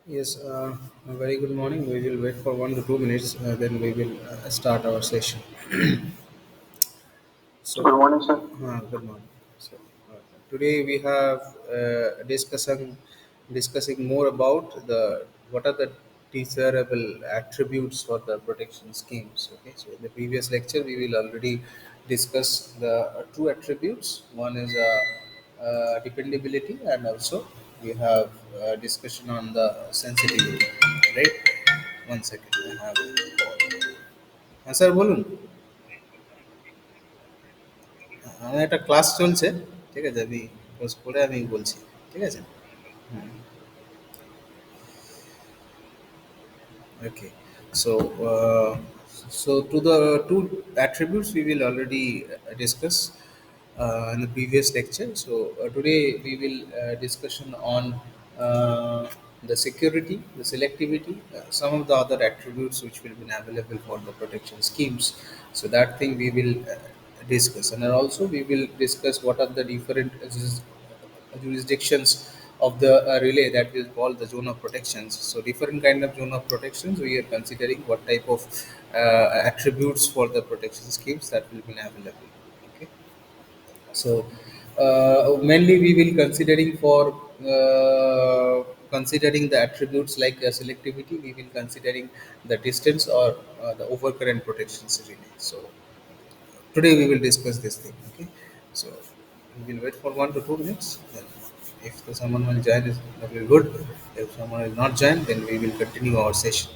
Yes, a very good morning. We will wait for 1 to 2 minutes, then we will start our session. So, Good morning, sir. good morning. So, today we have discussing more about the what are the desirable attributes for the protection schemes. Okay, so in the previous lecture we will already discuss the two attributes. One is dependability, and also we have discussion on the sensitivity. Right? One second. I have. Sir বলুন আমার একটা class চলছে ঠিক আছে আমি post করে আমি বলছি ঠিক আছে Okay. So, to the two attributes we will already discuss in the previous lecture. So, today we will discussion on the security, the selectivity, some of the other attributes which will be available for the protection schemes. So, that thing we will discuss, and also we will discuss what are the different jurisdictions of the relay that is called the zone of protections. So different kind of zone of protections we are considering what type of attributes for the protection schemes that will be available. Okay. So mainly we will considering for considering the attributes like selectivity. We will considering the distance or the overcurrent protections relay. So today we will discuss this thing. Okay. So we will wait for 1 to 2 minutes. Then if someone will join, that will be good. If someone will not join, then we will continue our session.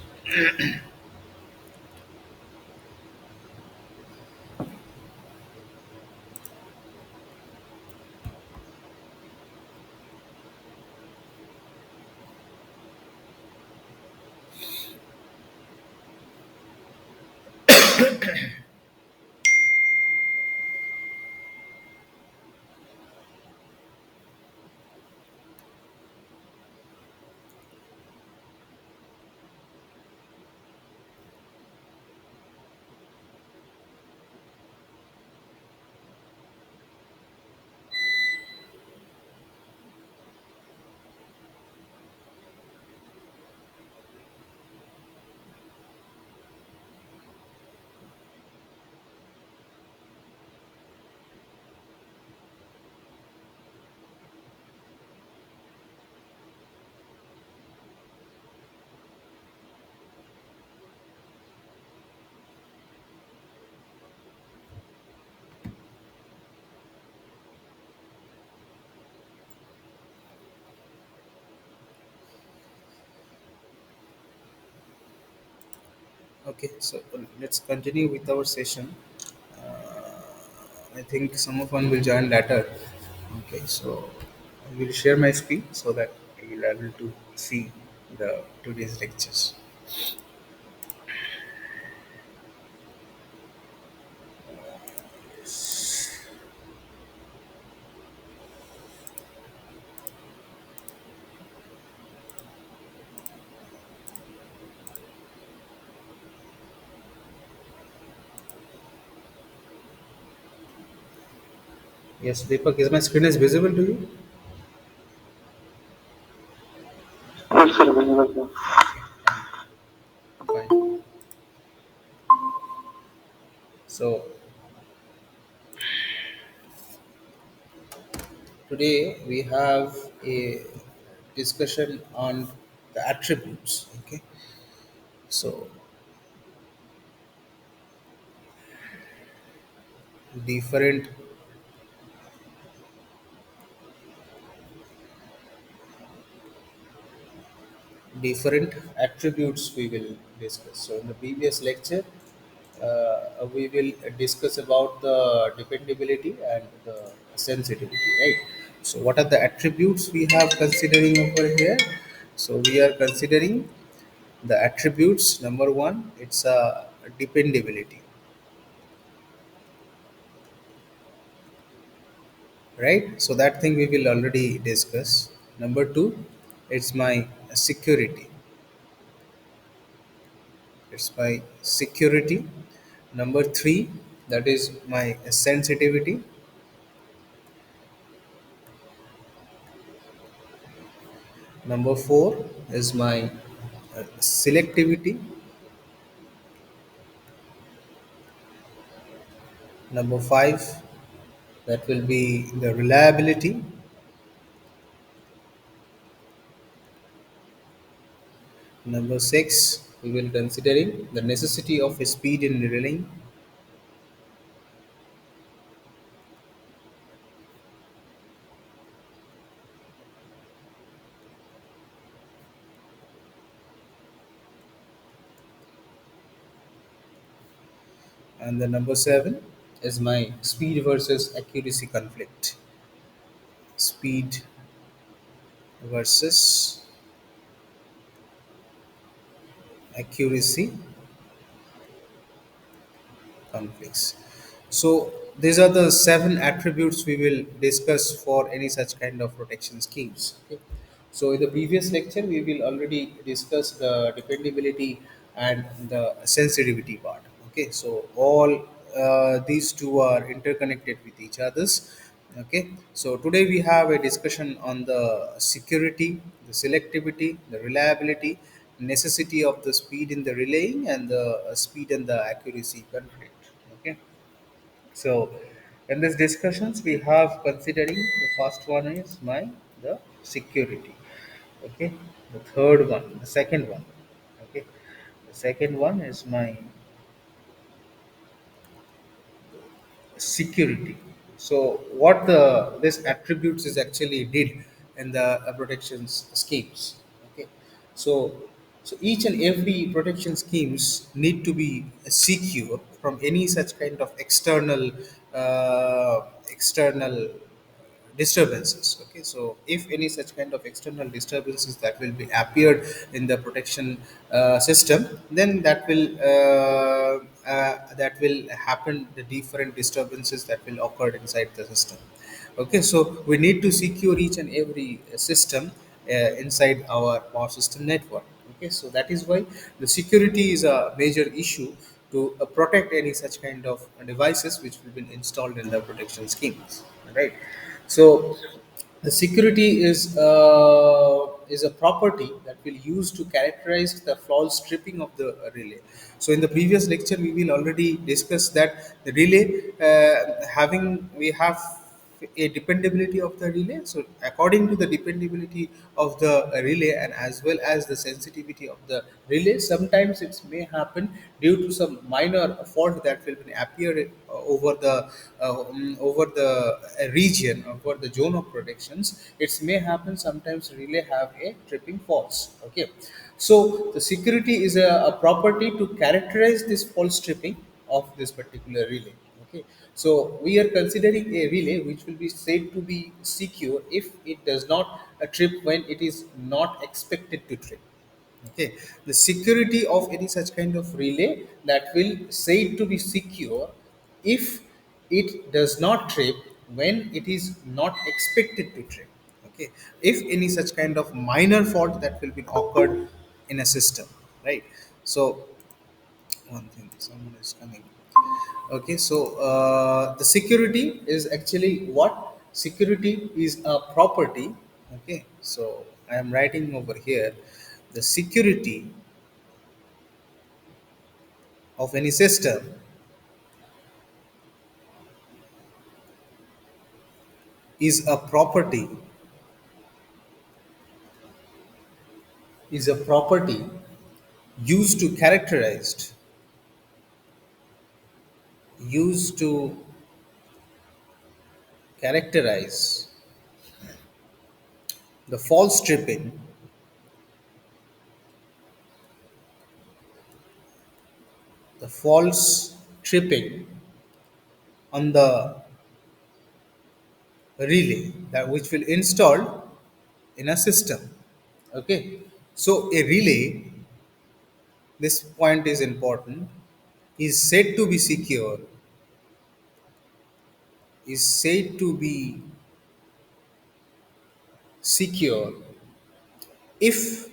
Okay, so let's continue with our session. I think some of one will join later. Okay, so I will share my screen so that you will able to see the today's lectures. Yes, Deepak, is my screen is visible to you? Yes, sir. Visible, sir. Okay, fine. So today we have a discussion on the attributes. Okay, so different different attributes we will discuss. So in the previous lecture, we will discuss about the dependability and the sensitivity, right? So what are the attributes we have considering over here? So we are considering the attributes. Number one, it's a dependability, right? So that thing we will already discuss. Number two, it's my security. It's my security. Number three, that is my sensitivity. Number four, is my selectivity. Number 5, that will be the reliability. Number 6, we will considering the necessity of speed in relaying. And the number 7 is my speed versus accuracy conflict. Speed versus accuracy conflicts. So these are the 7 attributes we will discuss for any such kind of protection schemes. Okay. So in the previous lecture, we will already discuss the dependability and the sensitivity part. Okay. So all these two are interconnected with each others. Okay. So today we have a discussion on the security, the selectivity, the reliability, necessity of the speed in the relaying, and the speed and the accuracy conflict. Okay. So in these discussions, we have considering the first one is my the security. Okay. The third one, the second one. Okay. The second one is my security. So what the this attributes is actually did in the protections schemes. Okay. So each and every protection schemes need to be secure from any such kind of external disturbances. Okay, so if any such kind of external disturbances that will be appeared in the protection system, then that will happen the different disturbances that will occur inside the system. Okay, so we need to secure each and every system inside our power system network. Okay, so that is why the security is a major issue to protect any such kind of devices which will be installed in the protection schemes, right? So the security is a property that will use to characterize the false stripping of the relay. So in the previous lecture, we will already discuss that the relay having we have a dependability of the relay. So according to the dependability of the relay and as well as the sensitivity of the relay, sometimes it may happen due to some minor fault that will appear over the region, over the zone of protections. It may happen sometimes relay have a tripping faults. Okay, so the security is a property to characterize this false tripping of this particular relay. Okay, so we are considering a relay which will be said to be secure if it does not trip when it is not expected to trip. Okay, the security of any such kind of relay that will say to be secure if it does not trip when it is not expected to trip. Okay, if any such kind of minor fault that will be occurred in a system, right? So one thing, someone is coming. Okay, so the security is actually what? Security is a property. Okay, so I am writing over here, the security of any system is a property is a property used to used to characterize the false stripping, the false tripping on the relay that which will installed in a system. Okay, so a relay, this point is important, is said to be secure, is said to be secure if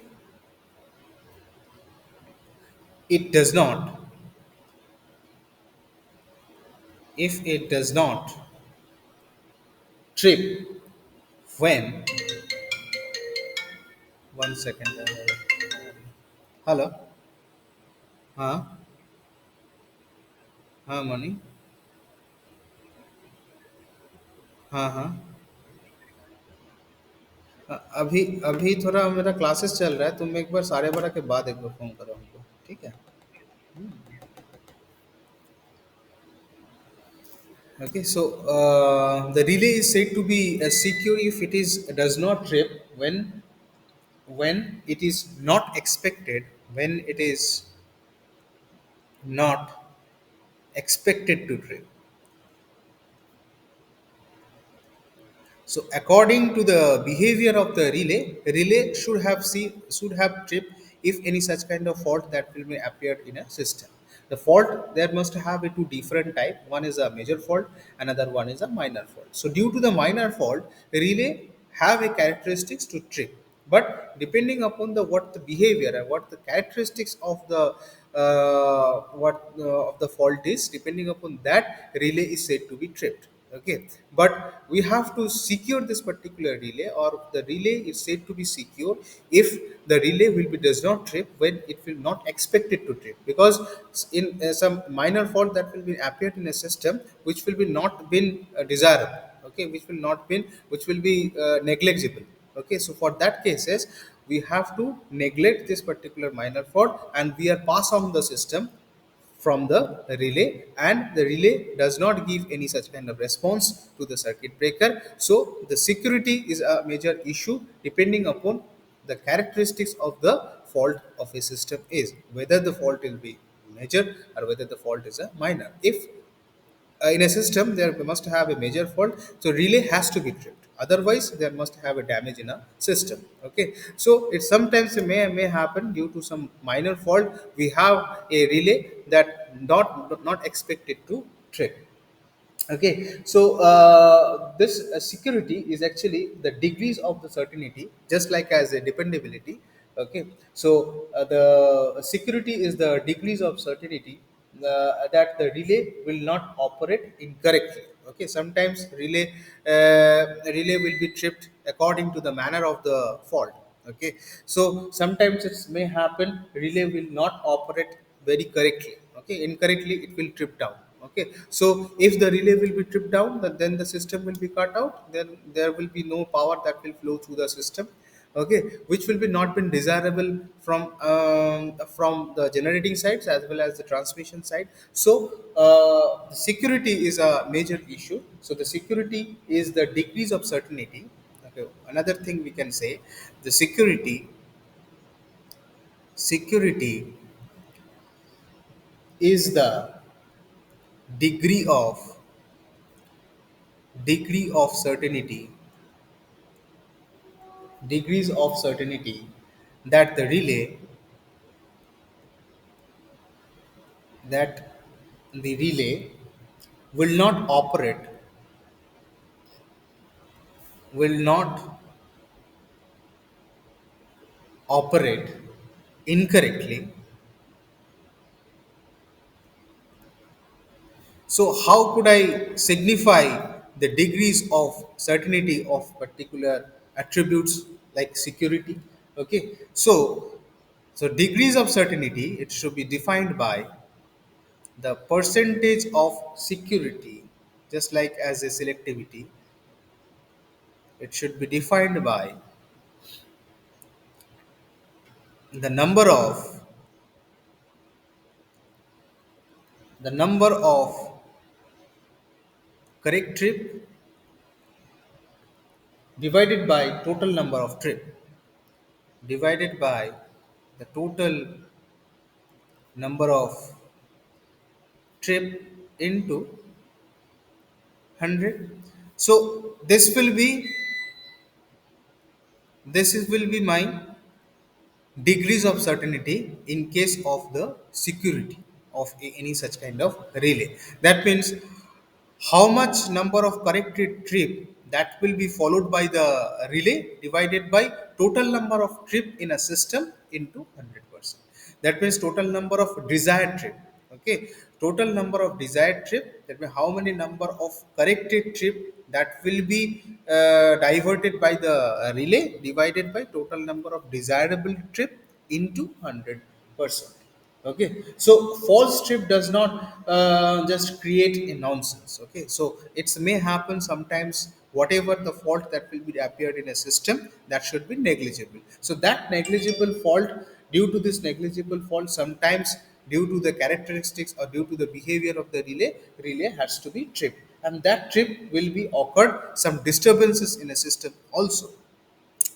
it does not if it does not trip when one second. Hello. Huh? हाँ money. हाँ हाँ. अभी अभी थोड़ा मेरा classes चल रहा है. तुम एक बार 12:30 के बाद एक बार फोन करो हमको. ठीक है. Okay. So the relay is said to be secure if it is does not trip when it is not expected, when it is not expected to trip. So, according to the behavior of the relay should have tripped if any such kind of fault that will be appeared in a system. The fault there must have a two different type. One is a major fault, another one is a minor fault. So, due to the minor fault, the relay have a characteristics to trip. But depending upon the what the behavior and what the characteristics of the what of the fault is, depending upon that relay is said to be tripped. Okay, but we have to secure this particular relay, or the relay is said to be secure if the relay will be does not trip when it will not expect it to trip, because in some minor fault that will be appeared in a system which will be not been desirable. Okay, which will be negligible. Okay, so for that cases we have to neglect this particular minor fault and we are pass on the system from the relay, and the relay does not give any such kind of response to the circuit breaker. So the security is a major issue depending upon the characteristics of the fault of a system is whether the fault will be major or whether the fault is a minor. If in a system there must have a major fault, so relay has to be tripped, otherwise there must have a damage in a system. Okay, so it sometimes may happen due to some minor fault we have a relay that not expected to trip. Okay, so this security is actually the degrees of the certainty, just like as a dependability. Okay, so the security is the degrees of certainty that the relay will not operate incorrectly. Okay, sometimes relay will be tripped according to the manner of the fault. Okay, so sometimes it may happen relay will not operate very correctly. Okay, incorrectly it will trip down. Okay, so if the relay will be tripped down, then the system will be cut out, then there will be no power that will flow through the system. Okay, which will be not been desirable from the generating sides as well as the transmission side. So security is a major issue. So the security is the degrees of certainty. Okay, another thing we can say, the security is the degree of degree of certainty degrees of certainty that that the relay will not will not operate incorrectly. So how could I signify the degrees of certainty of particular attributes like security? Okay, so degrees of certainty, it should be defined by the percentage of security, just like as a selectivity. It should be defined by the number of correct trip divided by total number of trip, divided by the total number of trip into 100. So will be my degrees of certainty in case of the security of any such kind of relay. That means how much number of corrected trip that will be followed by the relay divided by total number of trip in a system into 100%. That means total number of desired trip. Okay, total number of desired trip, that means how many number of corrected trip that will be diverted by the relay, divided by total number of desirable trip into 100%. Okay, so false trip does not just create a nonsense. Okay, so it may happen sometimes, whatever the fault that will be appeared in a system, that should be negligible. So that negligible fault, due to this negligible fault, sometimes due to the characteristics or due to the behavior of the relay has to be tripped, and that trip will be occurred some disturbances in a system also,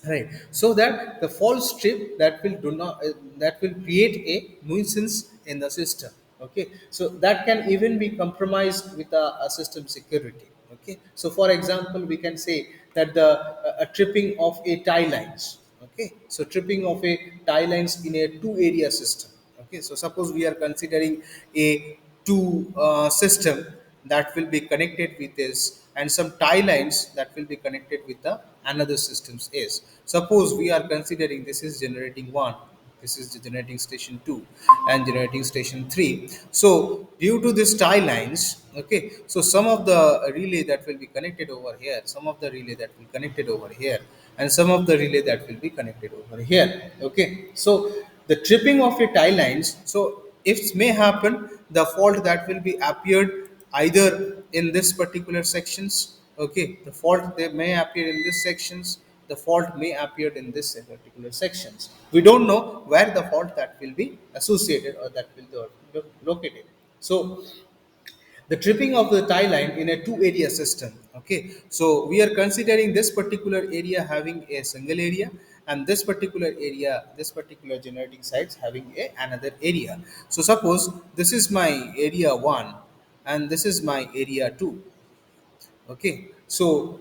right? So that the false strip that will do not that will create a nuisance in the system. Okay, so that can even be compromised with a system security. Okay, so for example, we can say that the a tripping of a tie lines. Okay, so tripping of a tie lines in a two area system. Okay, so suppose we are considering a two system that will be connected with this, and some tie lines that will be connected with the another systems is. Suppose we are considering this is generating 1, this is the generating station 2, and generating station 3. So due to this tie lines, okay, so some of the relay that will be connected over here, some of the relay that will connected over here, and some of the relay that will be connected over here. Okay, so the tripping of a tie lines, so it may happen the fault that will be appeared either in this particular sections. Okay, the fault they may appear in this sections, the fault may appear in this particular sections. We don't know where the fault that will be associated or that will be located. So the tripping of the tie line in a two area system. Okay, so we are considering this particular area having a single area, and this particular area, this particular generating sites having a another area. So suppose this is my area 1 and this is my area 2. Okay, so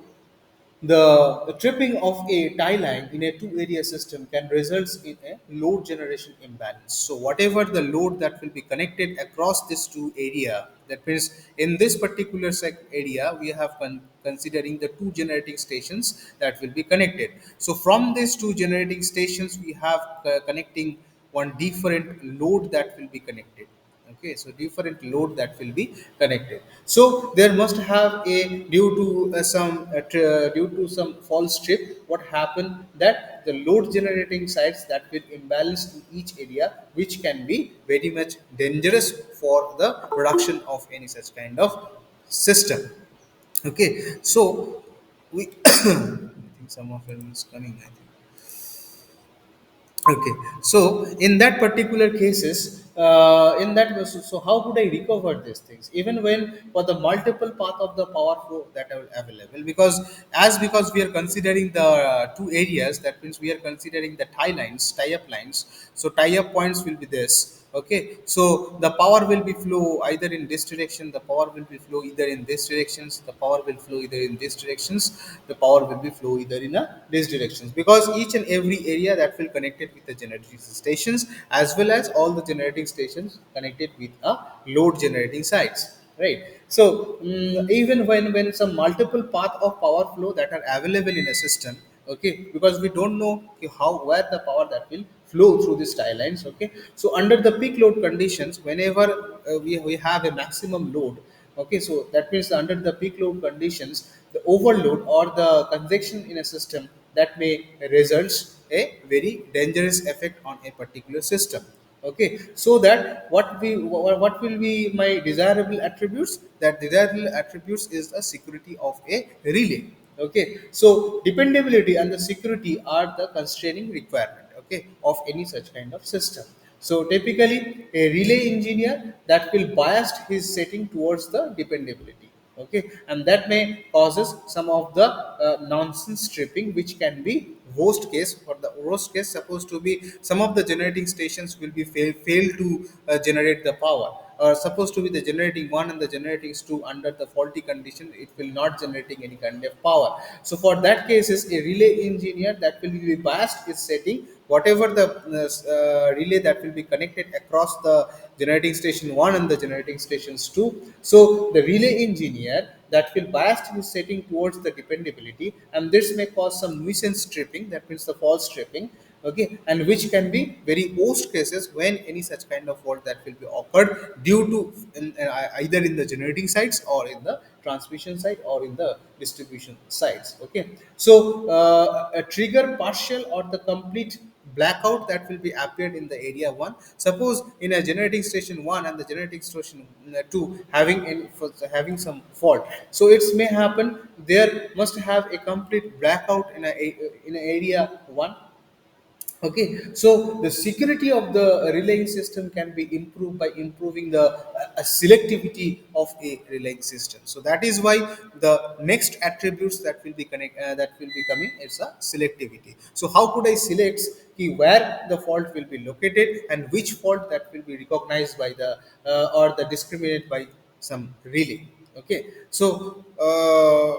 the tripping of a tie line in a two area system can result in a load generation imbalance. So whatever the load that will be connected across this two area, that means in this particular area we have considering the two generating stations that will be connected. So from these two generating stations we have connecting one different load that will be connected. Okay, so different load that will be connected. So there must have a due to due to some false strip, what happened that the load generating sites that will imbalance in each area, which can be very much dangerous for the production of any such kind of system. Okay, so we I think some of them is coming, I think. Okay, so in that particular cases, in that so how could I recover these things even when for the multiple path of the power flow that are available? Because we are considering the two areas, that means we are considering the tie up lines. So tie up points will be this. Okay, so the power will be flow either in this direction, the power will be flow either in this directions, the power will flow either in this directions, the power will be flow either in a this directions, because each and every area that will connected with the generating stations, as well as all the generating stations connected with a load generating sites, right? So even when some multiple path of power flow that are available in a system. Okay, because we don't know how where the power that will flow through these tie lines. Okay, so under the peak load conditions, whenever we have a maximum load. Okay, so that means under the peak load conditions, the overload or the congestion in a system, that may results a very dangerous effect on a particular system. Okay, so that what will be my desirable attributes? That desirable attributes is the security of a relay. Okay, so dependability and the security are the constraining requirement, okay, of any such kind of system. So typically, a relay engineer that will bias his setting towards the dependability. Okay, and that may causes some of the nonsense stripping, which can be worst case. For the worst case, supposed to be some of the generating stations will be fail to generate the power, or supposed to be the generating one and the generating two under the faulty condition, it will not generating any kind of power. So for that cases, a relay engineer that will be biased is setting whatever the relay that will be connected across the generating station 1 and the generating stations 2. So the relay engineer that will bias his setting towards the dependability, and this may cause some nuisance stripping, that means the false stripping, okay, and which can be very worst cases when any such kind of fault that will be occurred due to either in the generating sites or in the transmission side or in the distribution sites. Okay, so a trigger partial or the complete blackout that will be appeared in the area 1. Suppose in a generating station 1 and the generating station 2 having some fault, so it may happen there must have a complete blackout in a area 1. Okay, so the security of the relaying system can be improved by improving the selectivity of a relaying system. So that is why the next attributes that will be coming is a selectivity. So how could I select where the fault will be located and which fault that will be recognized by the or the discriminate by some relay. Okay, so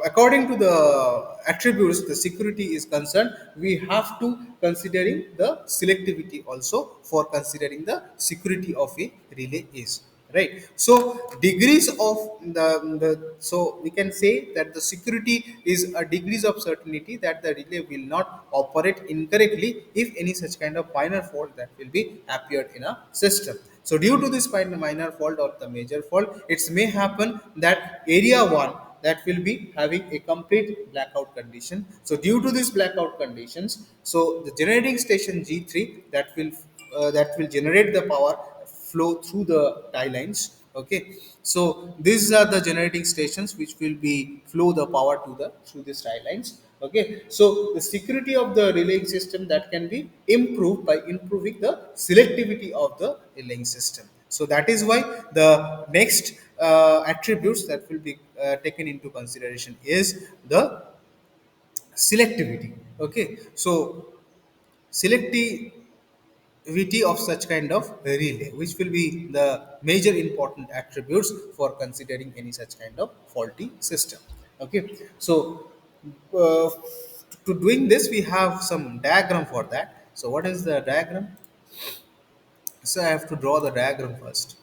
according to the attributes the security is concerned, we have to considering the selectivity also for considering the security of a relay is right. So degrees of so we can say that the security is a degrees of certainty that the relay will not operate incorrectly if any such kind of minor fault that will be appeared in a system. So due to this minor fault or the major fault, it may happen that area 1 that will be having a complete blackout condition. So due to these blackout conditions, so the generating station G3 that will generate the power flow through the tie lines. Okay, so these are the generating stations which will be flow the power to the through these tie lines. Okay, so the security of the relaying system that can be improved by improving the selectivity of the relaying system. So that is why the next attributes that will be taken into consideration is the selectivity. Okay, so selectivity of such kind of relay, which will be the major important attributes for considering any such kind of faulty system. Okay, so uh, to doing this we have some diagram for that. So what is the diagram? So I have to draw the diagram first.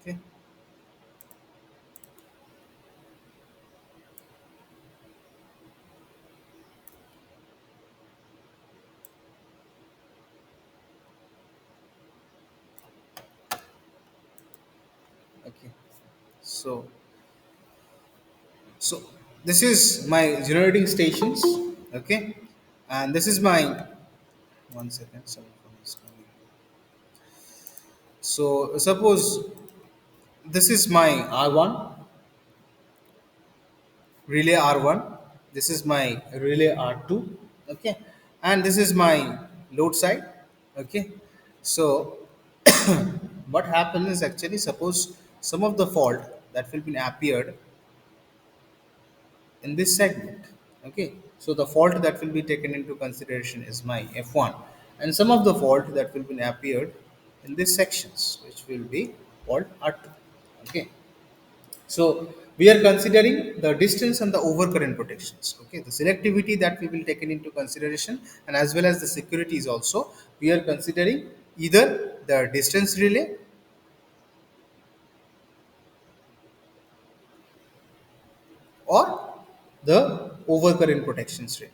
Okay, okay, so so this is my generating stations. Okay, and this is my one second. Sorry for this coming. So suppose this is my R1 relay R1. This is my relay R2. Okay, and this is my load side. Okay, so what happens is actually suppose some of the fault that will be appeared in this segment. Okay, so the fault that will be taken into consideration is my F1, and some of the fault that will be appeared in these sections, which will be fault R2. Okay, so we are considering the distance and the overcurrent protections. Okay, the selectivity that we will taken into consideration, and as well as the security is also we are considering either the distance relay or the overcurrent protections relay.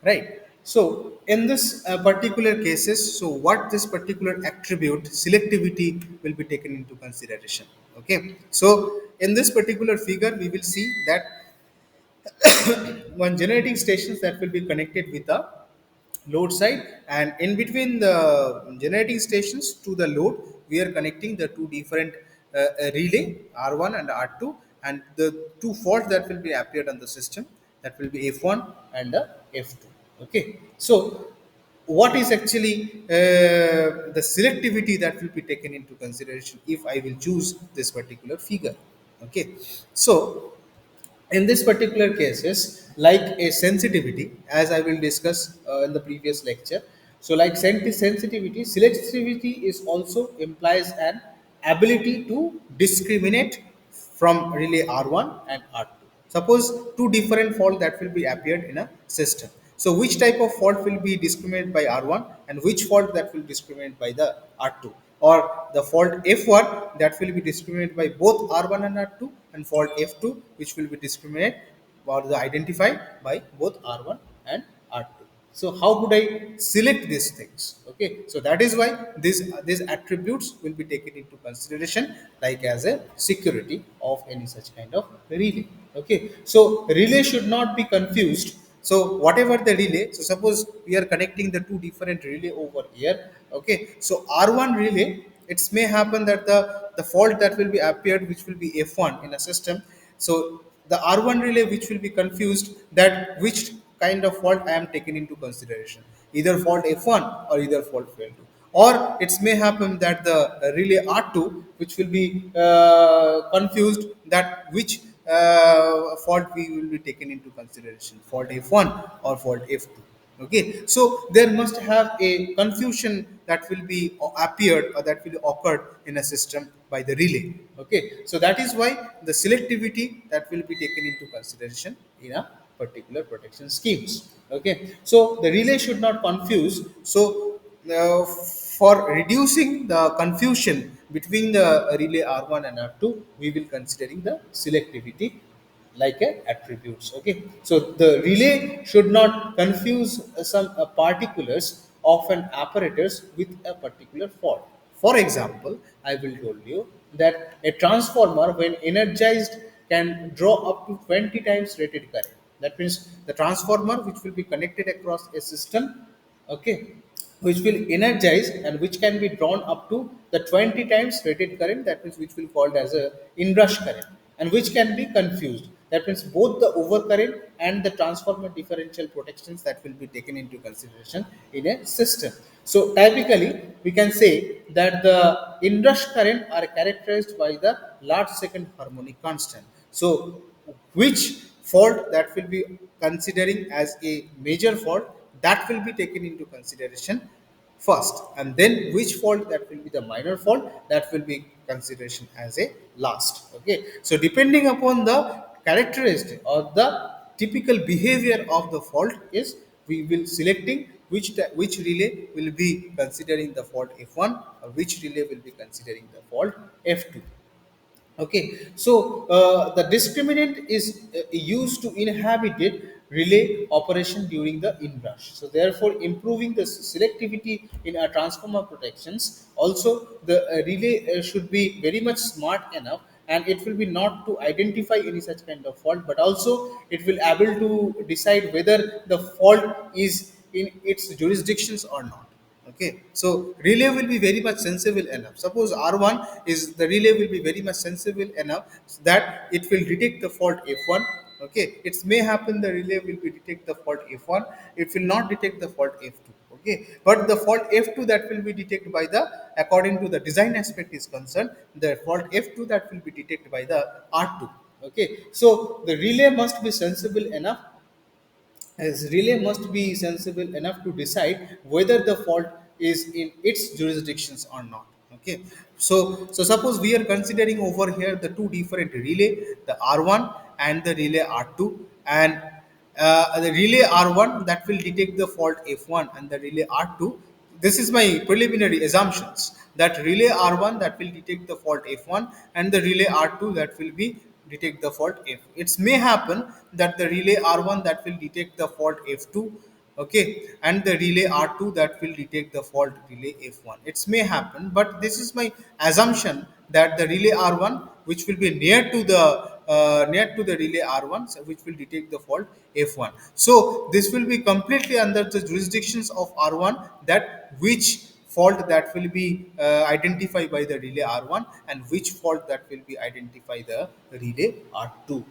Right. So in this particular cases, so what this particular attribute selectivity will be taken into consideration. Okay. So in this particular figure, we will see that one generating stations that will be connected with the load side, and in between the generating stations to the load we are connecting the two different relay R1 and R2, and the two faults that will be appeared on the system. that will be F1 and F2. Okay, so what is actually the selectivity that will be taken into consideration if I will choose this particular figure? Okay, so in this particular cases, like a sensitivity, as I will discuss in the previous lecture. So like sensitivity, selectivity is also implies an ability to discriminate from relay R1 and R2. Suppose two different fault that will be appeared in a system, so which type of fault will be discriminated by R1 and which fault that will discriminate by the R2, or the fault F1 that will be discriminated by both R1 and R2, and fault F2 which will be discriminated or the identified by both R1 and R2. So how would I select these things? Okay, so that is why these attributes will be taken into consideration, like as a security of any such kind of relay. Okay, so relay should not be confused. So whatever the relay, so suppose we are connecting the two different relay over here. Okay, so R1 relay, it may happen that the fault that will be appeared, which will be F1 in a system. So the R1 relay which will be confused that which kind of fault I am taken into consideration, either fault F1 or either fault F2. Or it may happen that the relay R2 which will be confused that which fault we will be taken into consideration, fault F1 or fault F2. Okay, so there must have a confusion that will be appeared or that will occur in a system by the relay. Okay, so that is why the selectivity that will be taken into consideration in a particular protection schemes. Okay, so the relay should not confuse. So for reducing the confusion between the relay R1 and R2, we will considering the selectivity like a attributes. Okay, so the relay should not confuse some particulars of an apparatus with a particular fault. For example, I will tell you that a transformer when energized can draw up to 20 times rated current. That means the transformer which will be connected across a system, okay, which will energize and which can be drawn up to the 20 times rated current, that means which will called as a inrush current, and which can be confused, that means both the overcurrent and the transformer differential protections that will be taken into consideration in a system. So typically we can say that the inrush current are characterized by the large second harmonic constant. So which fault that will be considering as a major fault, that will be taken into consideration first, and then which fault that will be the minor fault, that will be consideration as a last. Okay, so depending upon the characteristic or the typical behavior of the fault is we will selecting which relay will be considering the fault F1 or which relay will be considering the fault F2. Okay, so the discriminant is used to inhabit relay operation during the inrush. So therefore, improving the selectivity in our transformer protections. Also, the relay should be very much smart enough, and it will be not to identify any such kind of fault, but also it will able to decide whether the fault is in its jurisdictions or not. Okay, so relay will be very much sensible enough. Suppose R1 is the relay will be very much sensible enough that it will detect the fault F1. Okay, it may happen the relay will be detect the fault F1, it will not detect the fault F2. Okay, but the fault F2 that will be detected by the, according to the design aspect is concerned, the fault F2 that will be detected by the R2. Okay, so the relay must be sensible enough, as relay must be sensible enough to decide whether the fault is in its jurisdictions or not. Okay, so suppose we are considering over here the two different relay, the R1 and the relay R2, and the relay R1 that will detect the fault F1 and the relay R2, this is my preliminary assumptions, that relay R1 that will detect the fault F1 and the relay R2 that will be detect the fault F. It may happen that the relay R1 that will detect the fault F2, okay, and the relay R2 that will detect the fault relay F1. It may happen, but this is my assumption that the relay R1 which will be near to the relay R1, so which will detect the fault F1. So this will be completely under the jurisdictions of R1, that which fault that will be identified by the relay R1 and which fault that will be identified the relay R2.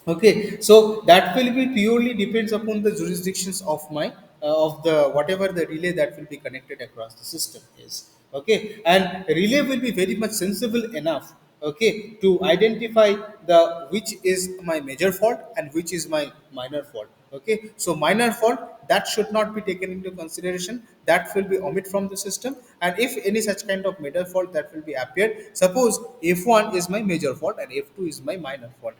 Okay, so that will be purely depends upon the jurisdictions of my of the whatever the relay that will be connected across the system is. Okay, and relay will be very much sensible enough. Okay, to identify the which is my major fault and which is my minor fault. Okay, so minor fault that should not be taken into consideration, that will be omit from the system, and if any such kind of major fault that will be appeared, suppose f1 is my major fault and f2 is my minor fault,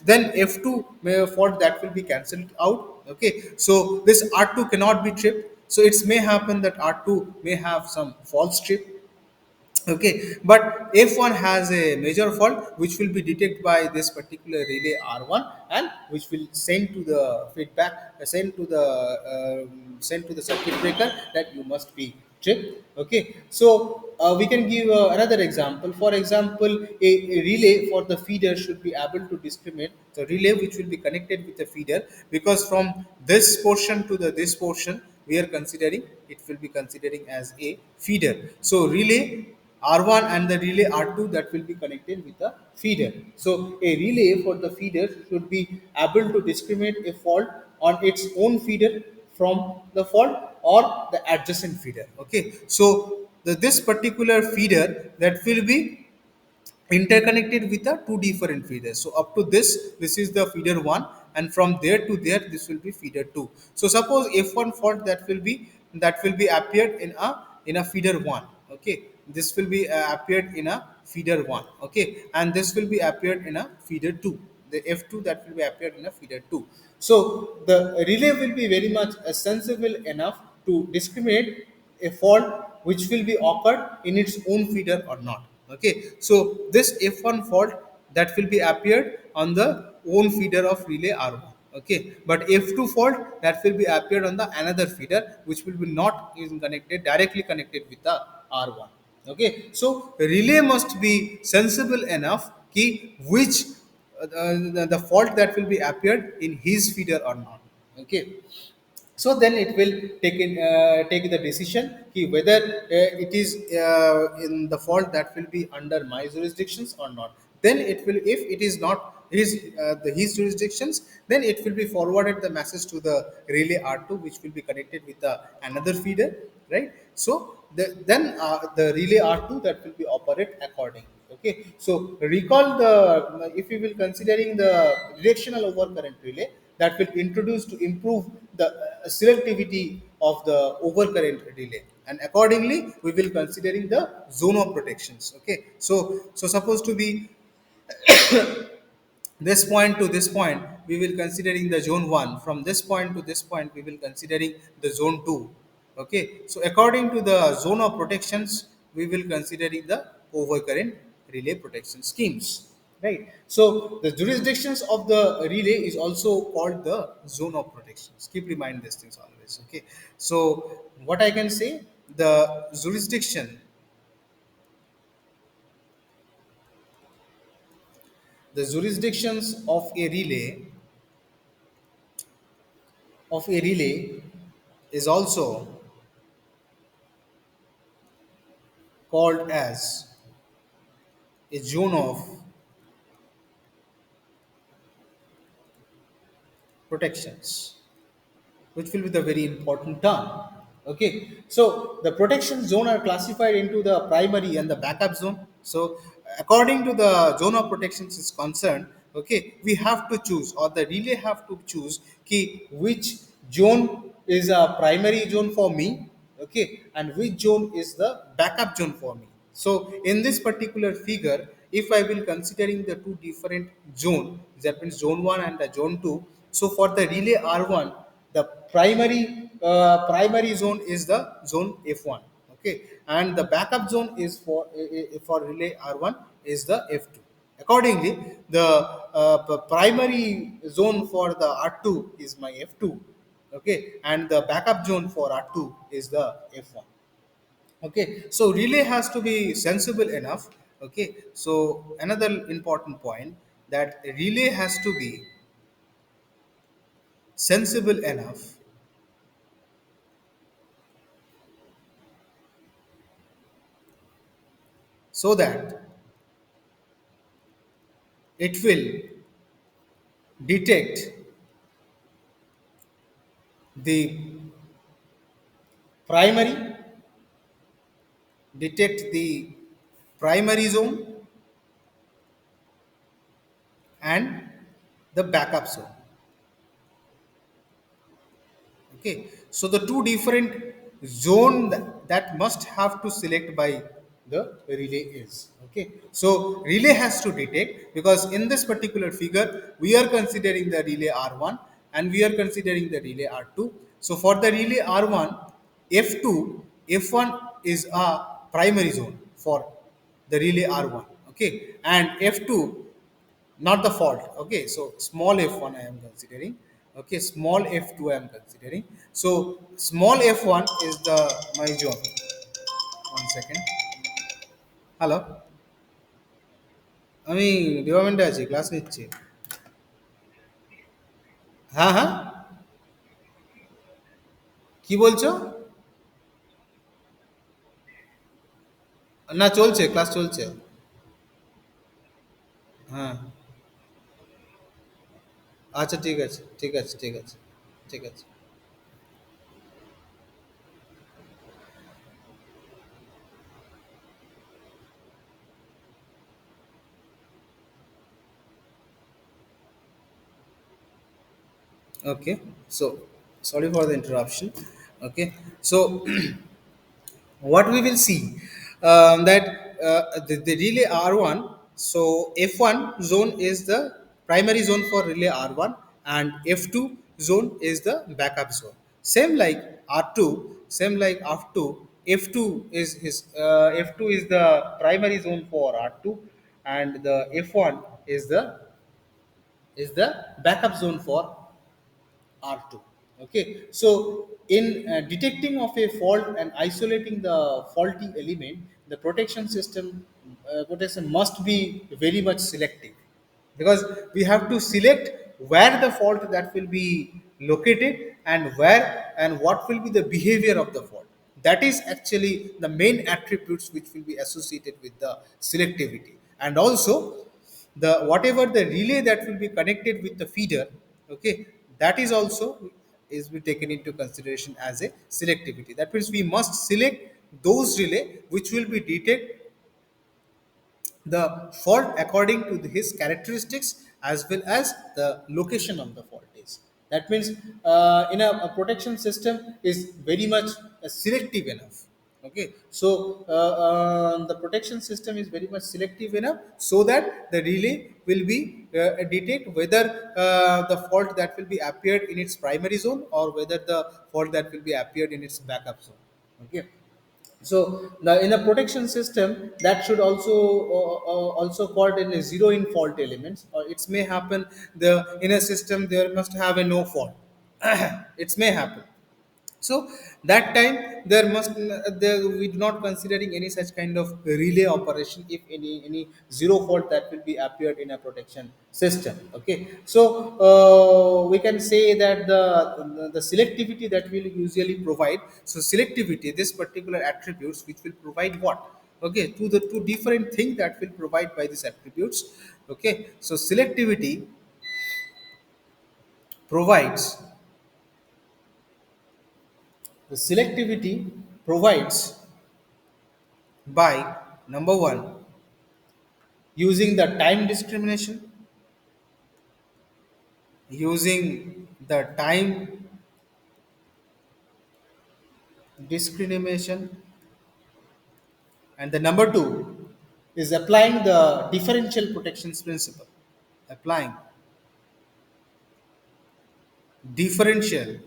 then f2 fault that will be cancelled out. Okay, so this r2 cannot be tripped, so it may happen that r2 may have some false trip. Okay, but if one has a major fault which will be detected by this particular relay R1, and which will send to the feedback, send to the circuit breaker that you must be tripped. Okay, so we can give another example. For example, a relay for the feeder should be able to discriminate the relay which will be connected with the feeder, because from this portion to the this portion we are considering, it will be considering as a feeder. So relay R1 and the relay R2 that will be connected with the feeder. So a relay for the feeder should be able to discriminate a fault on its own feeder from the fault or the adjacent feeder. Okay, so this particular feeder that will be interconnected with the two different feeders. So up to this is the feeder one, and from there to there, this will be feeder two. So suppose F1 fault that will be appeared in a feeder one. Okay, this will be appeared in a feeder one. Okay, and this will be appeared in a feeder two. The F2 that will be appeared in a feeder two. So the relay will be very much sensible enough to discriminate a fault which will be occurred in its own feeder or not. Okay, so this f1 fault that will be appeared on the own feeder of relay r1. Okay, but f2 fault that will be appeared on the another feeder which will be not is connected directly connected with the r1. Okay, so relay must be sensible enough key which the fault that will be appeared in his feeder or not. Okay, so then it will take the decision ki whether it is in the fault that will be under my jurisdictions or not. Then it will, if it is not his jurisdictions, then it will be forwarded the message to the relay r2 which will be connected with the another feeder, right? So then the relay r2 that will be operate accordingly. Okay, so recall the, if we will considering the directional overcurrent relay that will introduce to improve the selectivity of the overcurrent relay, and accordingly we will considering the zone of protections. Okay, so supposed to be this point to this point we will considering the zone 1, from this point to this point we will considering the zone 2. Okay, so according to the zone of protections we will considering the overcurrent relay protection schemes, right? So the jurisdictions of the relay is also called the zone of protections. Keep remind these things always. Okay, so what I can say, the jurisdictions of a relay is also called as a zone of protections, which will be the very important term. Okay, so the protection zone are classified into the primary and the backup zone. So according to the zone of protections is concerned, okay, we have to choose, or the relay have to choose key which zone is a primary zone for me, okay, and which zone is the backup zone for me. So in this particular figure, if I will considering the two different zone, that means zone 1 and the zone 2. So for the relay R1, the primary zone is the zone F1. Okay, and the backup zone is for relay R1 is the F2. Accordingly, the primary zone for the R2 is my F2. Okay, and the backup zone for R2 is the F1. Okay, so relay has to be sensible enough. Okay, so another important point, that relay has to be sensible enough so that it will detect the primary detect the primary zone and the backup zone. Okay, so the two different zone that must have to select by the relay is okay. So relay has to detect, because in this particular figure we are considering the relay R1 and we are considering the relay R2. So for the relay R1, F2, F1 is a primary zone for the relay R1. Okay, and F2, not the fault. Okay, so small f1 I am considering. Okay, small f2 I am considering. So small f1 is the my job. One second. Hello, আমি ডিপার্টমেন্টে আছি, class নিচ্ছি। হ্যাঁ হ্যাঁ, কি বলছো? না, চলছে, ক্লাস চলছে। হ্যাঁ, আচ্ছা, ঠিক আছে, ঠিক আছে, ঠিক আছে, ঠিক আছে। Okay, so sorry for the interruption. Okay, so what we will see, that the relay R1, so F1 zone is the primary zone for relay R1 and F2 zone is the backup zone. Same like R2, same like R2, F2 is the primary zone for R2 and the F1 is the backup zone for R2. Okay, so in detecting of a fault and isolating the faulty element, the protection must be very much selective, because we have to select where the fault that will be located and where and what will be the behavior of the fault. That is actually the main attributes which will be associated with the selectivity. And also the whatever the relay that will be connected with the feeder, okay, that is also is be taken into consideration as a selectivity. That means we must select those relay which will be detect the fault according to his characteristics as well as the location of the fault is. That means in a protection system is very much selective enough. Okay, so the protection system is very much selective enough so that the relay will be detect whether the fault that will be appeared in its primary zone or whether the fault that will be appeared in its backup zone. Okay, so in a protection system that should also called in a zero in fault elements, or it may happen the in a system there must have a no fault. It may happen, so that time there we do not considering any such kind of relay operation if any zero fault that will be appeared in a protection system. Okay, so we can say that the selectivity that will usually provide, so selectivity, this particular attributes which will provide what, okay, to the two different things that will provide by these attributes. Okay, so selectivity provides the selectivity provides by number one, using the time discrimination, using the time discrimination, and the number two is applying the differential protections principle. Applying differential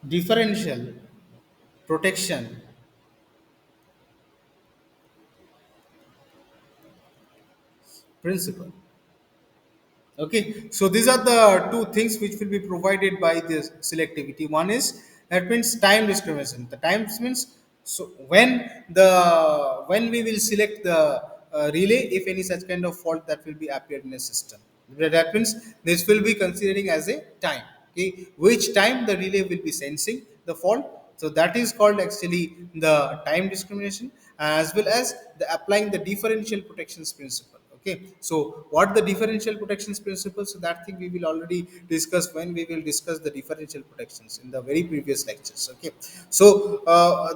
differential protection principle. Okay, so these are the two things which will be provided by this selectivity. One is that means time discrimination. The times means, so when we will select the relay, if any such kind of fault that will be appeared in a system, that means this will be considering as a time. Okay, which time the relay will be sensing the fault. So that is called actually the time discrimination, as well as the applying the differential protections principle. Okay, so what the differential protections principles, so that thing we will already discuss when we will discuss the differential protections in the very previous lectures. Okay, so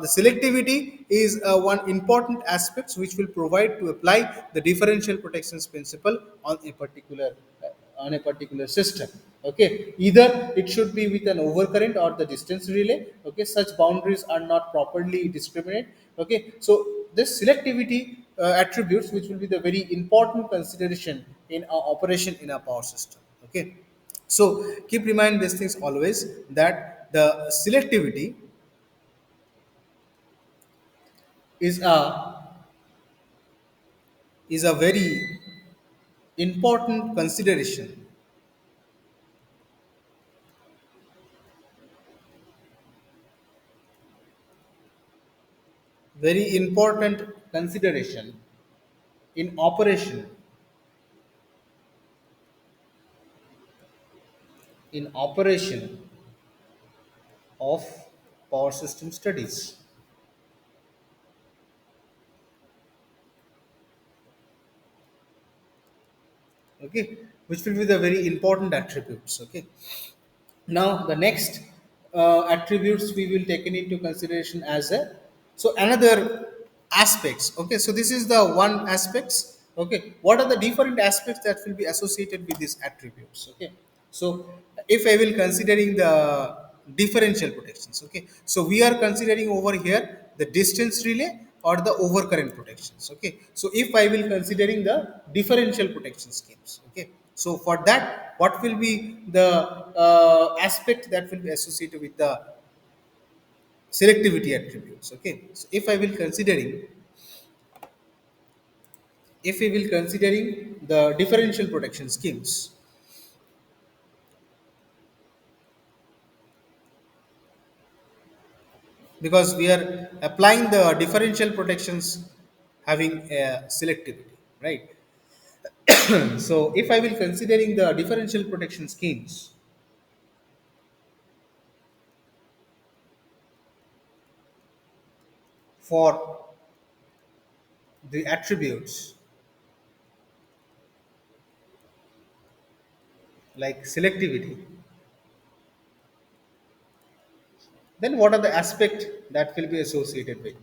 the selectivity is one important aspect which will provide to apply the differential protections principle on a particular system. Okay, either it should be with an overcurrent or the distance relay. Okay, such boundaries are not properly discriminate. Okay, so this selectivity attributes which will be the very important consideration in our operation in our power system. Okay, so keep remind these things always, that the selectivity is a very important consideration, very important consideration in operation of power system studies. Okay, which will be the very important attributes. Okay, now the next attributes we will take into consideration as a, so another aspects. Okay, so this is the one aspects. Okay, what are the different aspects that will be associated with these attributes? Okay, so if I will considering the differential protections. Okay, so we are considering over here the distance relay or the overcurrent protections. Okay, so if I will considering the differential protection schemes. Okay, so for that, what will be the aspect that will be associated with the selectivity attributes? Okay, so if we will considering the differential protection schemes, because we are applying the differential protections having a selectivity, right? So if I will considering the differential protection schemes for the attributes like selectivity, then what are the aspect that will be associated with?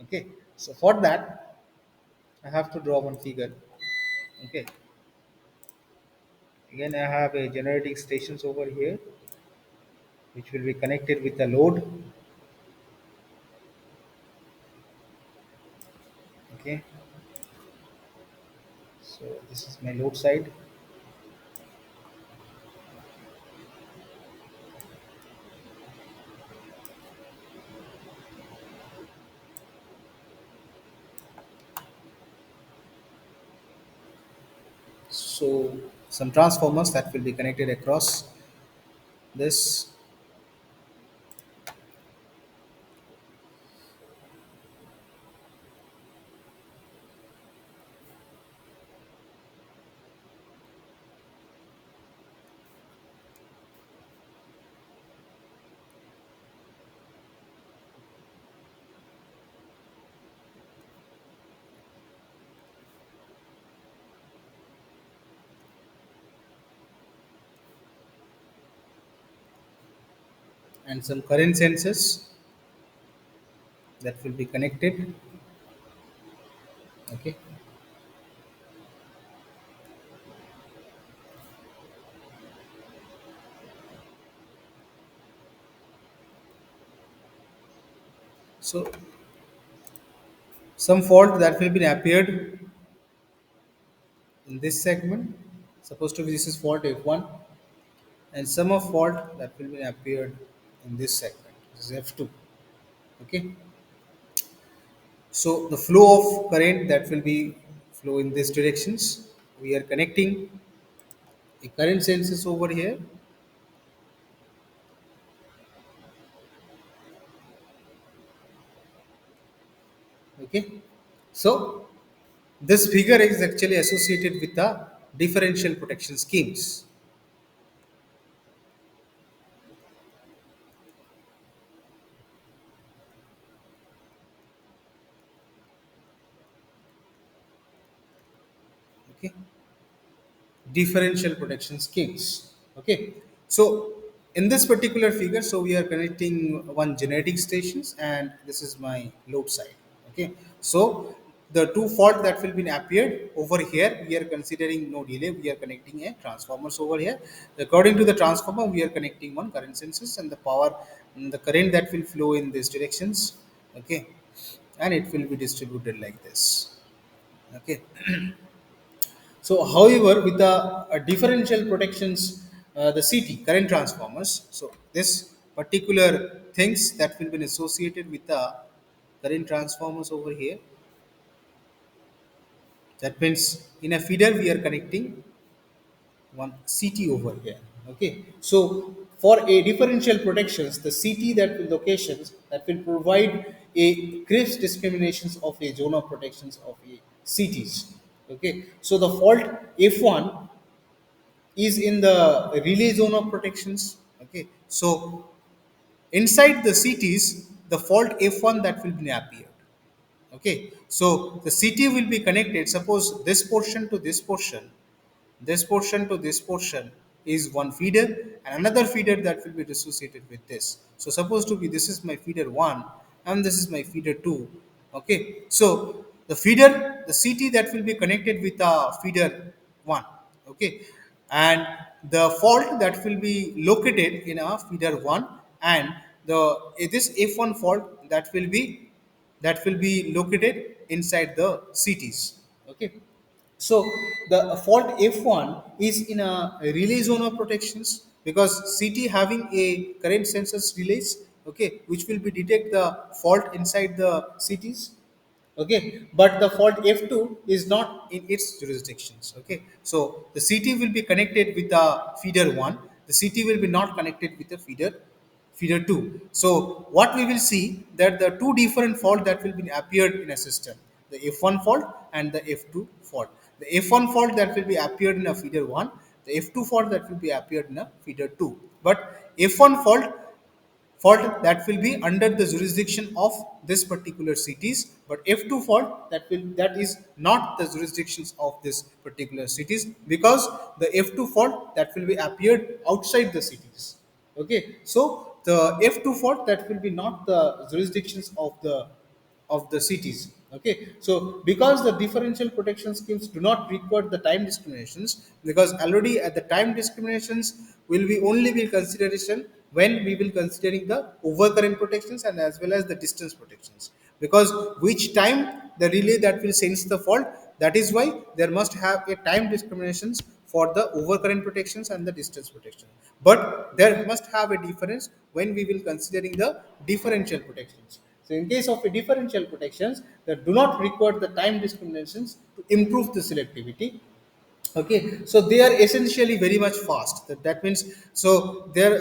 Okay, so for that I have to draw one figure. Okay, again I have a generating stations over here which will be connected with the load. Okay, so this is my load side. So some transformers that will be connected across this, and some current sensors that will be connected. Okay, so some fault that will be appeared in this segment. Supposed to be this is fault F1, and some of fault that will be appeared in this segment. This is F2. Okay, so the flow of current that will be flow in these directions. We are connecting a current sensors over here. Okay, so this figure is actually associated with the differential protection schemes. Okay, differential protection schemes. Okay, so in this particular figure, so we are connecting one genetic stations, and this is my load side. Okay, so the two fault that will be appeared over here, we are considering no delay. We are connecting a transformers over here. According to the transformer, we are connecting one current sensors and the power, the current that will flow in these directions. Okay, and it will be distributed like this. Okay, so, however, with the differential protections, the CT current transformers, so this particular things that will be associated with the current transformers over here. That means in a feeder we are connecting one CT over here. Okay, so for a differential protections, the CT that will locations that will provide a crisp discriminations of a zone of protections of a CTs. Okay, so the fault F1 is in the relay zone of protections. Okay, so inside the cities, the fault F1 that will be appeared. Okay, so the city will be connected. Suppose this portion to this portion to this portion is one feeder, and another feeder that will be associated with this. So suppose to be this is my feeder 1 and this is my feeder 2. Okay, so the feeder, the CT that will be connected with feeder 1. Okay, and the fault that will be located in a feeder 1, and the this F1 fault that will be located inside the cities. Okay, so the fault F1 is in a relay zone of protections because CT having a current sensors relays, okay, which will be detect the fault inside the cities. Okay, but the fault F2 is not in its jurisdictions. Okay, so the CT will be connected with the feeder 1, the CT will be not connected with the feeder 2. So what we will see that the two different fault that will be appeared in a system, the F1 fault and the F2 fault. The F1 fault that will be appeared in a feeder 1, the F2 fault that will be appeared in a feeder 2. But F1 fault that will be under the jurisdiction of this particular cities, but F2 fault that is not the jurisdictions of this particular cities, because the F2 fault that will be appeared outside the cities. Okay, so the F2 fault that will be not the jurisdictions of the cities. Okay, so because the differential protection schemes do not require the time discriminations, because already at the time discriminations will be only be consideration when we will considering the overcurrent protections and as well as the distance protections, because which time the relay that will sense the fault, that is why there must have a time discriminations for the overcurrent protections and the distance protection, but there must have a difference when we will considering the differential protections. So in case of a differential protections that do not require the time discriminations to improve the selectivity. Okay, so they are essentially very much fast. That means so there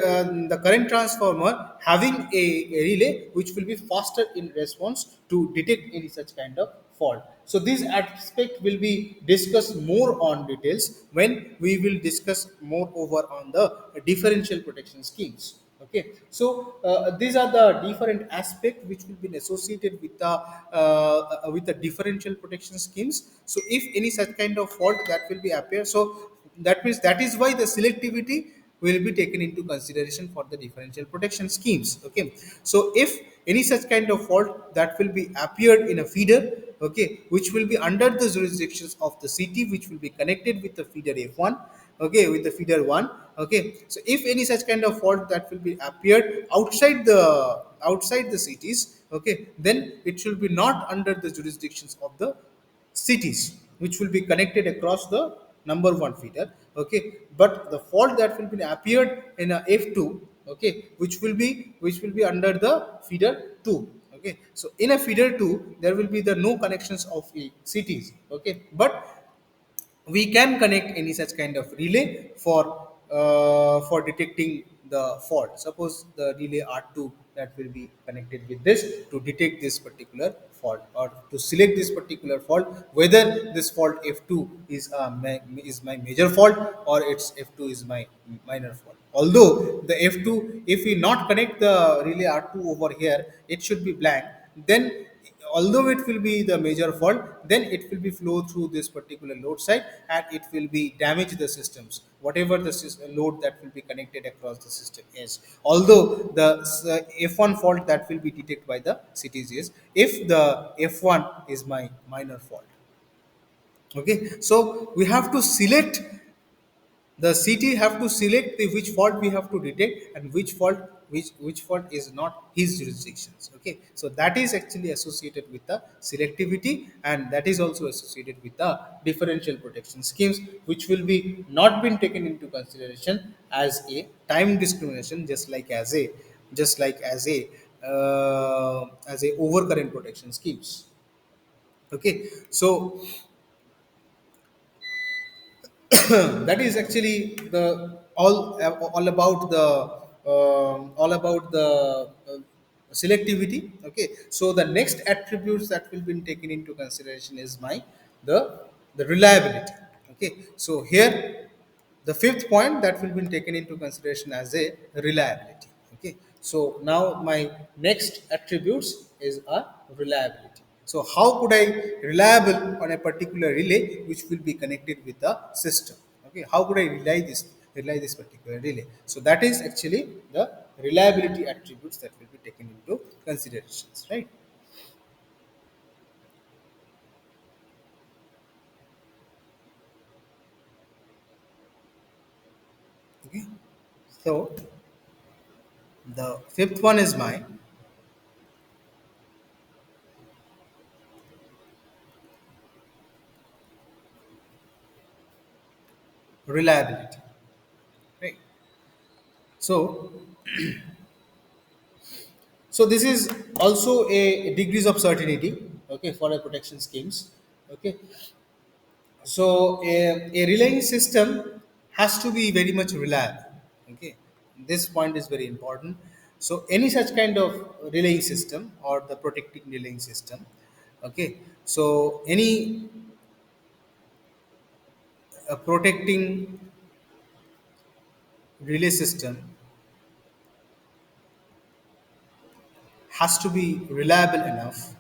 the current transformer having a relay which will be faster in response to detect any such kind of fault. So this aspect will be discussed more on details when we will discuss more over on the differential protection schemes. Okay, so these are the different aspect which will be associated with the differential protection schemes. So if any such kind of fault that will be appear, so that means that is why the selectivity will be taken into consideration for the differential protection schemes. Okay, so if any such kind of fault that will be appeared in a feeder, okay, which will be under the jurisdictions of the city, which will be connected with the feeder F1, okay, with the feeder 1. Okay, so if any such kind of fault that will be appeared outside the cities, okay, then it should be not under the jurisdictions of the cities, which will be connected across the number one feeder. Okay, but the fault that will be appeared in a F2, okay, which will be under the feeder 2. Okay, so in a feeder 2 there will be the no connections of the cities. Okay, but we can connect any such kind of relay for detecting the fault. Suppose the relay R2 that will be connected with this to detect this particular fault or to select this particular fault, whether this fault F2 is my major fault or its F2 is my minor fault. Although the F2, if we not connect the relay R2 over here, it should be blank. Then although it will be the major fault, then it will be flow through this particular load side, and it will be damage the systems, whatever the load that will be connected across the system is. Although the f1 fault that will be detected by the ctgs, if the f1 is my minor fault. Okay, so we have to select, the CT have to select the which fault we have to detect, and which fault is not his jurisdictions. Okay, so that is actually associated with the selectivity, and that is also associated with the differential protection schemes, which will be not been taken into consideration as a time discrimination, just like as a overcurrent protection schemes. Okay, so that is actually the all about the all about the selectivity. Okay, so the next attributes that will be taken into consideration is the the reliability. Okay, so here the fifth point that will be taken into consideration as a reliability. Okay, so now my next attributes is a reliability. So how could I reliable on a particular relay which will be connected with the system? Okay, how could I rely this particular relay? So that is actually the reliability attributes that will be taken into considerations, right? Okay, so the fifth one is my reliability, right? So so this is also a degrees of certainty, okay, for a protection schemes. Okay, so a relaying system has to be very much reliable. Okay, this point is very important. So any such kind of relaying system or the protecting relaying system, okay, so any protecting relay system has to be reliable enough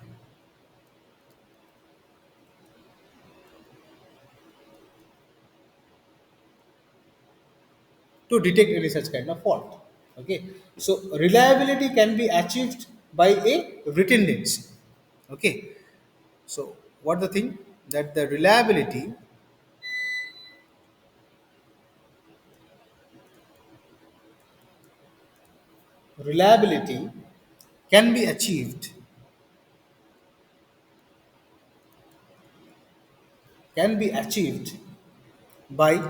to detect any such kind of fault. Okay, so reliability can be achieved by a redundancy. Okay, so what the thing that the reliability can be achieved can be achieved by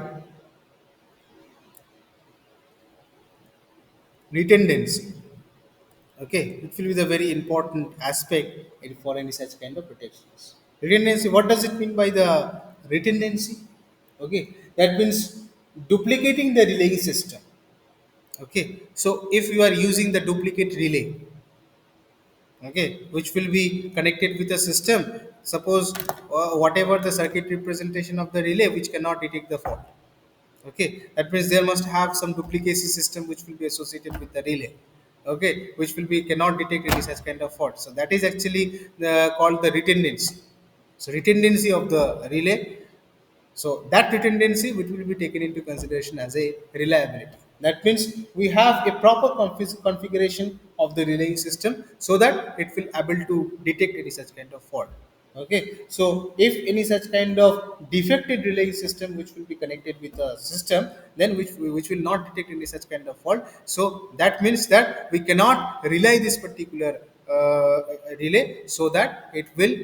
redundancy. Okay, it will be the very important aspect for any such kind of protections. Redundancy. What does it mean by the redundancy? Okay, that means duplicating the relaying system. Okay, so if you are using the duplicate relay, okay, which will be connected with the system, suppose whatever the circuit representation of the relay which cannot detect the fault. Okay, that means there must have some duplicacy system which will be associated with the relay. Okay, which will be cannot detect any such kind of fault. So that is actually called the redundancy. So redundancy of the relay, so that redundancy which will be taken into consideration as a reliability. That means we have a proper configuration of the relaying system so that it will able to detect any such kind of fault. Okay, so if any such kind of defective relaying system which will be connected with a system, then which will not detect any such kind of fault. So that means that we cannot rely this particular relay so that it will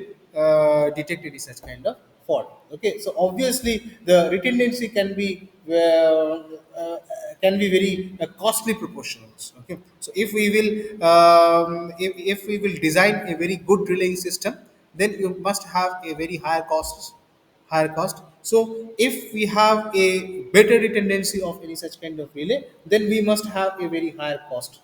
detect any such kind of fault. Okay, so obviously the redundancy can be very costly proportions. Okay, so if we will if we will design a very good relaying system, then you must have a very higher cost. So if we have a better redundancy of any such kind of relay, then we must have a very higher cost.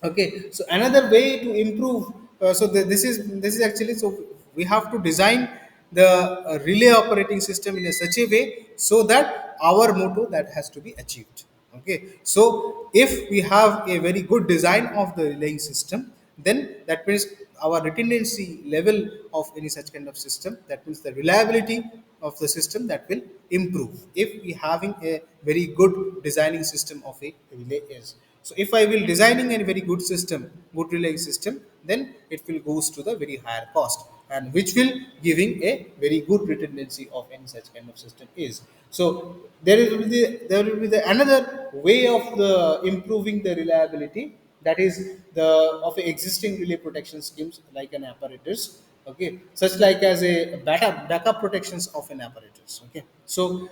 Okay, so another way to improve, this is actually, so we have to design the relay operating system in a such a way so that our motto that has to be achieved. Okay, so if we have a very good design of the relaying system, then that means our redundancy level of any such kind of system, that means the reliability of the system, that will improve if we having a very good designing system of a relay is. So if I will designing a very good system, good relay system, then it will goes to the very higher cost, and which will giving a very good redundancy of any such kind of system is. So there will be the another way of the improving the reliability, that is the of existing relay protection schemes like an apparatus. Okay, such like as a backup protections of an apparatus. Okay, so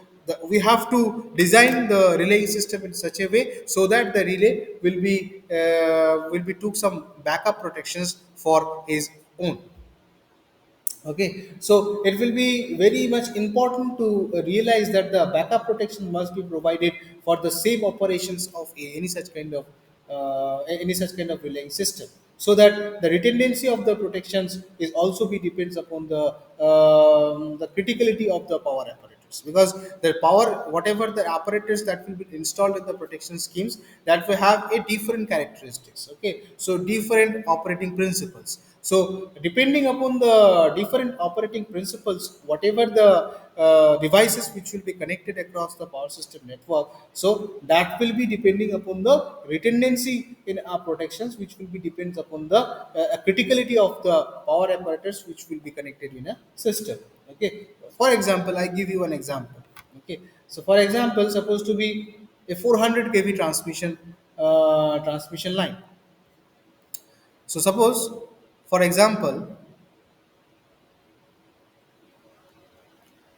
we have to design the relay system in such a way so that the relay will be took some backup protections for his own. Okay, so it will be very much important to realize that the backup protection must be provided for the same operations of any such kind of relaying system, so that the redundancy of the protections is also be depends upon the criticality of the power apparatus, because the power whatever the apparatus that will be installed in the protection schemes, that will have a different characteristics. Okay, so different operating principles. So, depending upon the different operating principles, whatever the devices which will be connected across the power system network, so that will be depending upon the redundancy in our protections, which will be depends upon the criticality of the power apparatus which will be connected in a system. Okay, for example, I give you an example. Okay, so for example, supposed to be a 400 kV transmission line. So suppose, for example,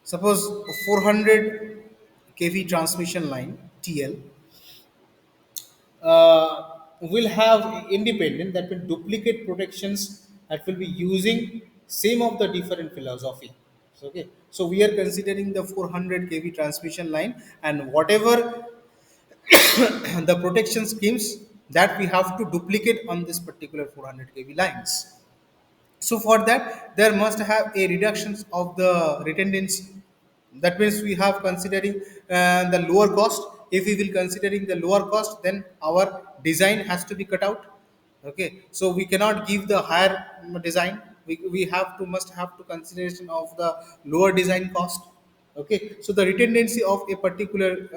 suppose a 400 kV transmission line TL will have independent, that will duplicate protections, that will be using same of the different philosophy. So, okay, so we are considering the 400 kV transmission line, and whatever the protection schemes that we have to duplicate on this particular 400 kV lines. So for that, there must have a reductions of the redundancy. That means we have considering the lower cost. If we will considering the lower cost, then our design has to be cut out. Okay, so we cannot give the higher design. We have to must have to consideration of the lower design cost. Okay, so the redundancy of a particular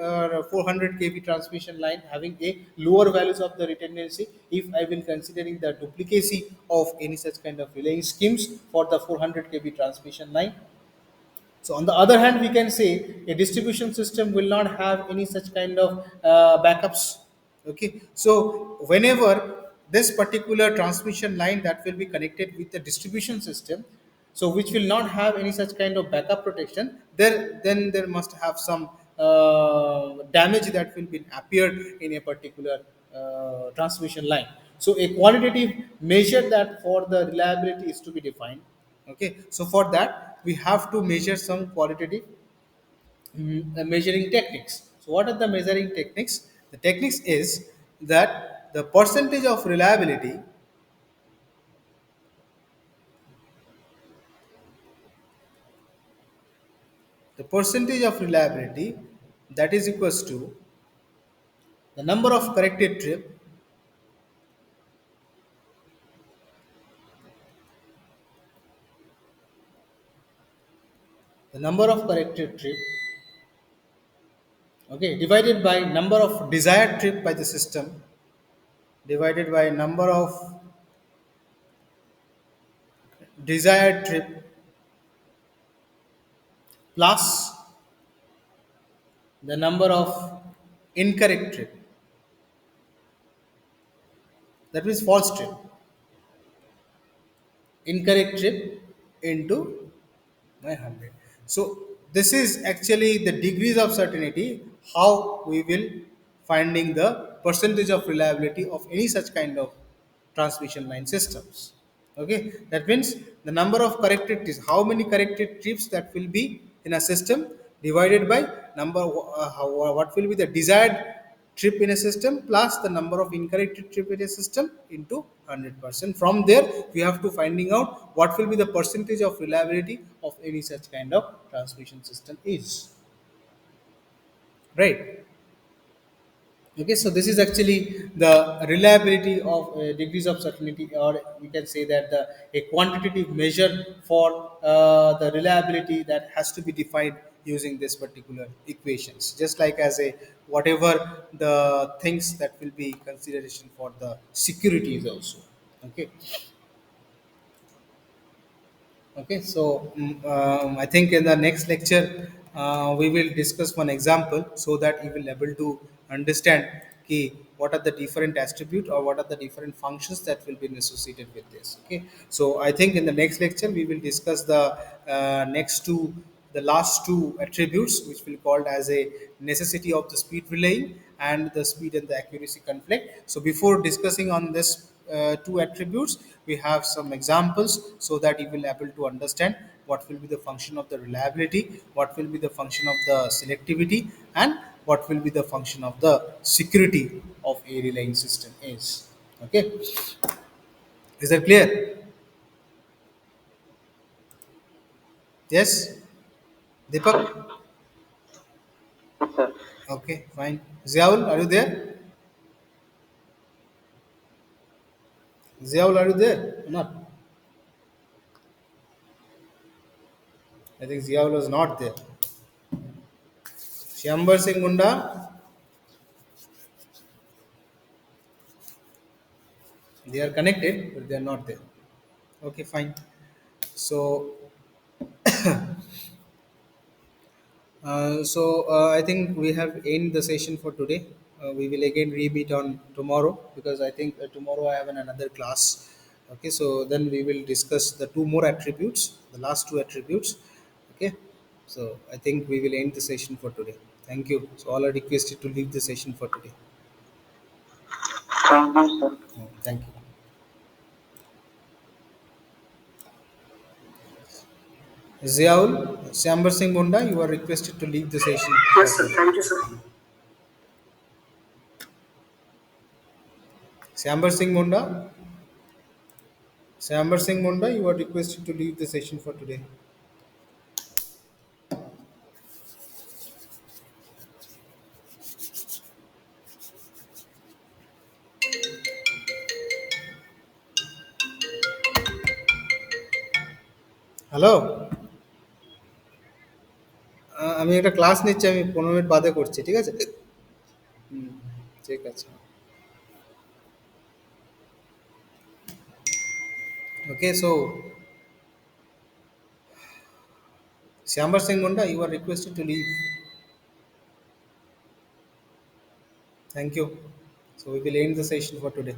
400 kV transmission line having a lower values of the redundancy, if I will considering the duplicacy of any such kind of relaying schemes for the 400 kV transmission line. So on the other hand, we can say a distribution system will not have any such kind of backups. Okay, so whenever this particular transmission line that will be connected with the distribution system, so which will not have any such kind of backup protection, then there must have some damage that will be appeared in a particular transmission line. So a quantitative measure that for the reliability is to be defined. Okay, so for that we have to measure some qualitative measuring techniques. So what are the measuring techniques? The techniques is that the percentage of reliability, that is equals to the number of corrected trip, the number of corrected trip, okay, divided by number of desired trip by the system, divided by number of desired trip plus the number of incorrect trip, that means false trip, incorrect trip into my 100. So this is actually the degrees of certainty, how we will finding the percentage of reliability of any such kind of transmission line systems. Okay, that means the number of corrected trips, how many corrected trips that will be in a system, divided by what will be the desired trip in a system plus the number of incorrect trip in a system into 100%. From there we have to finding out what will be the percentage of reliability of any such kind of transmission system is, right. Okay, so this is actually the reliability of degrees of certainty, or we can say that a quantitative measure for the reliability that has to be defined using this particular equations, just like as a whatever the things that will be consideration for the securities also. Okay. Okay, so I think in the next lecture we will discuss one example so that you will able to understand what are the different attributes or what are the different functions that will be associated with this. Okay, so I think in the next lecture we will discuss the last two attributes, which will called as a necessity of the speed relaying and the speed and the accuracy conflict. So before discussing on this two attributes, we have some examples so that you will able to understand what will be the function of the reliability, what will be the function of the selectivity, and what will be the function of the security of a relaying system is. Okay, is that clear? Yes, Deepak. Yes, sir. Okay, fine. Ziaul, are you there? Ziaul, are you there or not? I think Ziaul was not there. Shyambar Singh Munda, they are connected, but they are not there. Okay, fine. So, I think we have ended the session for today. We will again re-meet on tomorrow because I think tomorrow I have another class. Okay, so then we will discuss the two more attributes, the last two attributes. Okay, so I think we will end the session for today. Thank you. So all are requested to leave the session for today. Thank you, sir. Thank you. Ziaul, Shyambar Singh Munda, you are requested to leave the session for Yes, sir. today. Thank you, sir. Shyambar Singh Munda, Shyambar Singh Munda, you are requested to leave the session for today. Hello, আমি একটা class নিচ্ছি, আমি 15 minute বাদে করছি, ঠিক আছে? হুম, ঠিক আছে। Okay, so Shyambar Singh Munda, you are requested to leave. Thank you. So we will end the session for today.